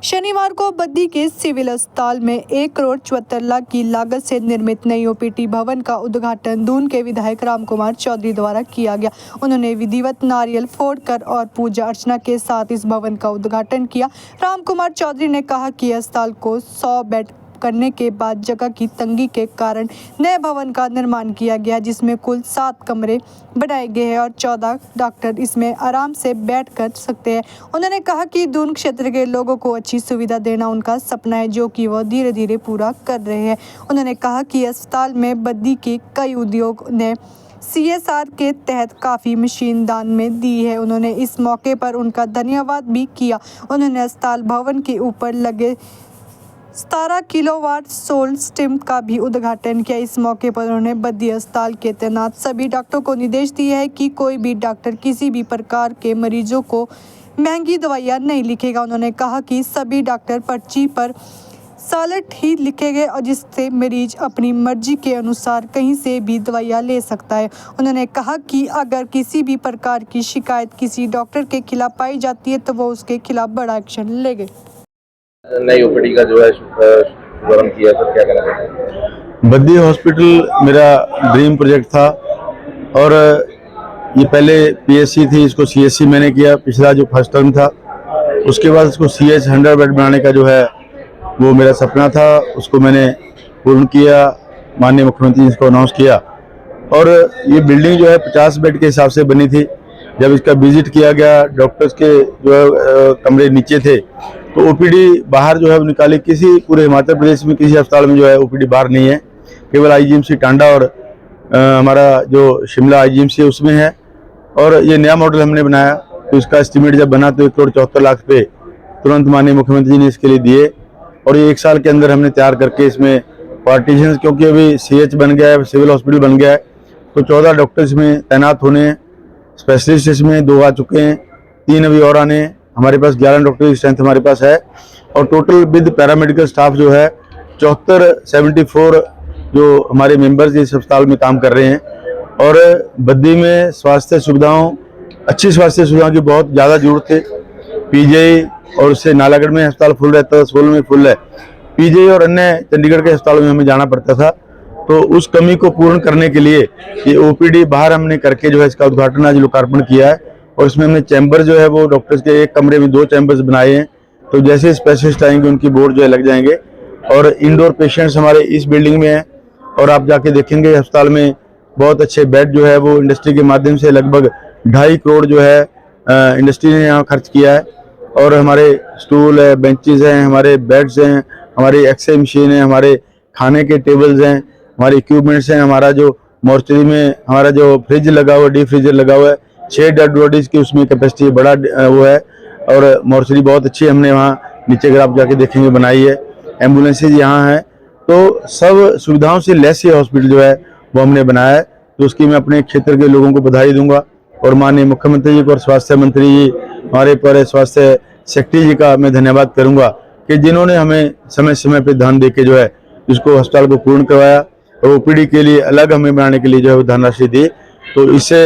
शनिवार को बद्दी के सिविल अस्पताल में 1 करोड़ 74 लाख की लागत से निर्मित नई ओपीडी भवन का उद्घाटन दून के विधायक रामकुमार चौधरी द्वारा किया गया। उन्होंने विधिवत नारियल फोड़कर और पूजा अर्चना के साथ इस भवन का उद्घाटन किया। रामकुमार चौधरी ने कहा कि अस्पताल को 100 बेड करने के बाद जगह की तंगी के कारण नए भवन का निर्माण किया गया, जिसमें कुल 7 कमरे बनाए गए हैं और 14 डॉक्टर इसमें आराम से बैठ कर सकते हैं। उन्होंने कहा कि दून क्षेत्र के लोगों को अच्छी सुविधा देना उनका सपना है, जो कि वह धीरे धीरे पूरा कर रहे हैं। उन्होंने कहा कि अस्पताल में बद्दी के कई उद्योग ने CSR के तहत काफ़ी मशीन दान में दी है। उन्होंने इस मौके पर उनका धन्यवाद भी किया। उन्होंने अस्पताल भवन के ऊपर लगे 17 किलोवाट सोलर सिस्टम का भी उद्घाटन किया। इस मौके पर उन्होंने बद्दी अस्पताल के तैनात सभी डॉक्टरों को निर्देश दिए हैं कि कोई भी डॉक्टर किसी भी प्रकार के मरीजों को महंगी दवाइयां नहीं लिखेगा। उन्होंने कहा कि सभी डॉक्टर पर्ची पर साल्ट ही लिखेंगे और जिससे मरीज अपनी मर्जी के अनुसार कहीं से भी दवाइयां ले सकता है। उन्होंने कहा कि अगर किसी भी प्रकार की शिकायत किसी डॉक्टर के खिलाफ पाई जाती है तो वो उसके खिलाफ बड़ा एक्शन लेंगे। नई ओपीडी का जो है शुभारंभ किया, सर क्या कहना चाहते हैं? बद्दी हॉस्पिटल मेरा ड्रीम प्रोजेक्ट था और ये पहले PSC थी, इसको CSC मैंने किया पिछला जो फर्स्ट टर्म था। उसके बाद इसको CH 100 बेड बनाने का जो है वो मेरा सपना था, उसको मैंने पूर्ण किया। माननीय मुख्यमंत्री ने इसको अनाउंस किया और ये बिल्डिंग जो है 50 बेड के हिसाब से बनी थी। जब इसका विजिट किया गया, डॉक्टर्स के जो है कमरे नीचे थे, तो OPD बाहर जो है निकाली। किसी पूरे हिमाचल प्रदेश में किसी अस्पताल में जो है OPD बाहर नहीं है, केवल IGMC टांडा और हमारा जो शिमला IGMC है उसमें है। और ये नया मॉडल हमने बनाया, तो इसका एस्टिमेट जब बना तो 1 करोड़ 74 लाख पे तुरंत माननीय मुख्यमंत्री जी ने इसके लिए दिए और ये 1 साल के अंदर हमने तैयार करके इसमें पार्टीशन, क्योंकि अभी CH बन गया है, सिविल हॉस्पिटल बन गया है, तो 14 डॉक्टर इसमें तैनात होने हैं। स्पेशलिस्ट इसमें 2 आ चुके हैं, 3 अभी और आने हैं। हमारे पास 11 डॉक्टर की स्ट्रेंथ हमारे पास है और टोटल विद पैरामेडिकल स्टाफ जो है 74 जो हमारे मेंबर्स इस अस्पताल में काम कर रहे हैं। और बद्दी में स्वास्थ्य सुविधाओं, अच्छी स्वास्थ्य सुविधाओं की बहुत ज़्यादा जरूरत थी। PGI और उससे नालागढ़ में अस्पताल फुल रहता है, सोलन में फुल है। PGI और अन्य चंडीगढ़ के अस्पतालों में हमें जाना पड़ता था, तो उस कमी को पूर्ण करने के लिए ये OPD बाहर हमने करके जो है इसका उद्घाटन आज लोकार्पण किया है। और इसमें हमने चैम्बर जो है वो डॉक्टर्स के एक कमरे में 2 चैम्बर्स बनाए हैं, तो जैसे स्पेशलिस्ट आएंगे उनकी बोर्ड जो है लग जाएंगे। और इंडोर पेशेंट्स हमारे इस बिल्डिंग में हैं और आप जाके देखेंगे अस्पताल में बहुत अच्छे बेड जो है वो इंडस्ट्री के माध्यम से लगभग 2.5 करोड़ जो है इंडस्ट्री ने यहाँ खर्च किया है। और हमारे स्टूल है, बेंचेस हैं, हमारे बेड्स हैं, हमारी एक्सरे मशीन है, हमारे खाने के टेबल्स हैं, हमारे इक्विपमेंट्स हैं। हमारा जो मॉर्चरी में हमारा जो फ्रिज लगा हुआ है, डीप फ्रीजर लगा हुआ है, 6 डेड बॉडीज की उसमें कैपेसिटी बड़ा वो है। और मॉर्चरी बहुत अच्छी हमने वहाँ नीचे अगर आप जाके देखेंगे बनाई है। एम्बुलेंसेज यहाँ हैं, तो सब सुविधाओं से लेस ये हॉस्पिटल जो है वो हमने बनाया है। तो उसकी मैं अपने क्षेत्र के लोगों को बधाई दूंगा और माननीय मुख्यमंत्री जी को और स्वास्थ्य मंत्री जी, हमारे पर स्वास्थ्य सेक्रेटरी जी का मैं धन्यवाद करूंगा कि जिन्होंने हमें समय समय पर ध्यान दे के जो है इसको अस्पताल को पूर्ण करवाया और OPD के लिए अलग हमें बनाने के लिए जो है वो धनराशि दी। तो इससे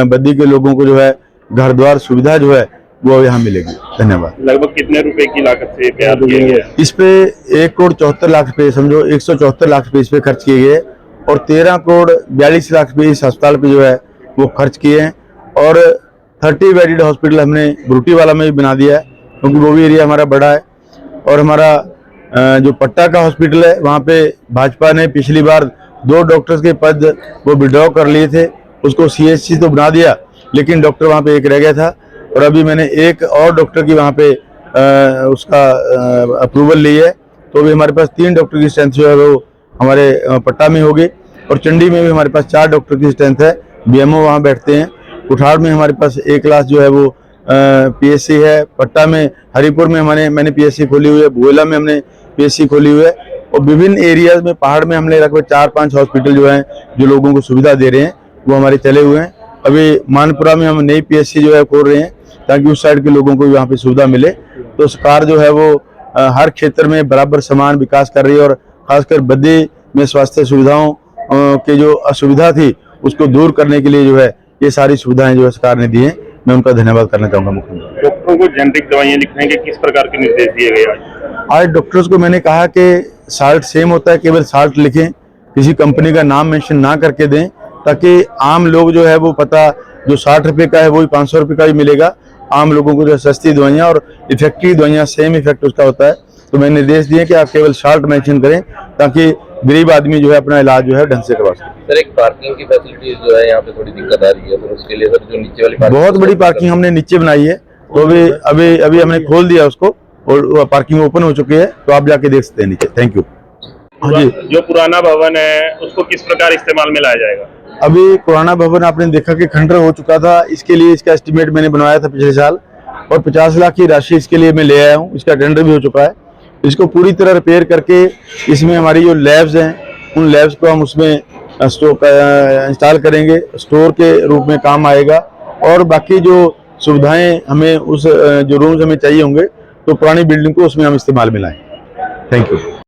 बद्दी के लोगों को जो है घर द्वार सुविधा जो है वो यहाँ मिलेगी। धन्यवाद। लगभग कितने रुपए की लागत से तैयार किया गया? इस पे 1 करोड़ 74 लाख पे, समझो 174 लाख पे इस पे खर्च किए गए और 13 करोड़ 42 लाख पे इस अस्पताल पे जो है वो खर्च किए हैं। और 30 बेडेड हॉस्पिटल हमने ब्रूटी वाला में भी बना दिया है, क्योंकि वो भी एरिया हमारा बड़ा है। और हमारा जो पट्टा का हॉस्पिटल है वहाँ पे भाजपा ने पिछली बार 2 डॉक्टर्स के पद वो विड्रॉ कर लिए थे, उसको CHC तो बना दिया, लेकिन डॉक्टर वहाँ पे एक रह गया था। और अभी मैंने एक और डॉक्टर की वहाँ पे उसका अप्रूवल ली है, तो अभी हमारे पास 3 डॉक्टर की स्ट्रेंथ जो है वो हमारे पट्टा में होगी। और चंडी में भी हमारे पास 4 डॉक्टर की स्ट्रेंथ है, BMO वहाँ बैठते हैं। कुठार में हमारे पास एक क्लास जो है वो PSC है। पट्टा में, हरिपुर में मैंने PSC खोली हुई है, भुएला में हमने PSC खोली हुई है। और विभिन्न एरियाज में, पहाड़ में हमने लगभग 4-5 हॉस्पिटल जो हैं जो लोगों को सुविधा दे रहे हैं वो हमारे चले हुए हैं। अभी मानपुरा में हम नई PSC जो है खोल रहे हैं ताकि उस साइड के लोगों को यहाँ पे सुविधा मिले। तो सरकार जो है वो हर क्षेत्र में बराबर समान विकास कर रही है और खासकर बद्दी में स्वास्थ्य सुविधाओं की जो असुविधा थी उसको दूर करने के लिए जो है ये सारी सुविधाएं जो है सरकार ने दी हैं। मैं उनका धन्यवाद करना चाहूँगा मुख्यमंत्री। डॉक्टरों को जेनरिक दवाइयाँ लिखने के किस प्रकार के निर्देश दिए गए आज? आज डॉक्टर्स को मैंने कहा कि साल्ट सेम होता है, केवल साल्ट लिखें, किसी कंपनी का नाम मेंशन ना करके दें, ताकि आम लोग जो है वो पता, जो 60 रुपये का है वही 500 रुपये का भी मिलेगा। आम लोगों को जो सस्ती दवाइयाँ और इफेक्टिव दवाइयाँ सेम इफेक्ट उसका होता है। तो मैंने निर्देश दिए कि आप केवल साल्ट मेंशन करें, ताकि गरीब आदमी जो है अपना इलाज जो है ढंग से करवा सके। सर, एक पार्किंग की फैसिलिटी जो है यहाँ पे थोड़ी दिक्कत आ रही है, तो उसके लिए सर जो नीचे वाली बहुत बड़ी पार्किंग हमने नीचे बनाई है, तो अभी हमने खोल दिया उसको और पार्किंग ओपन हो चुकी है, तो आप जाके देख सकते हैं नीचे। Thank you. हाँ जी, जो पुराना भवन है उसको किस प्रकार इस्तेमाल में लाया जाएगा? अभी पुराना भवन आपने देखा कि खंडर हो चुका था, इसके लिए इसका एस्टिमेट मैंने बनवाया था पिछले साल, और 50 लाख की राशि इसके लिए मैं ले आया हूँ। इसका टेंडर भी हो चुका है। इसको पूरी तरह रिपेयर करके इसमें हमारी जो लैब्स हैं, उन लैब्स को हम उसमें इंस्टॉल करेंगे, स्टोर के रूप में काम आएगा। और बाकी जो सुविधाएं हमें जो रूम्स हमें चाहिए होंगे, तो पुरानी बिल्डिंग को उसमें हम इस्तेमाल में लाएं। Thank you.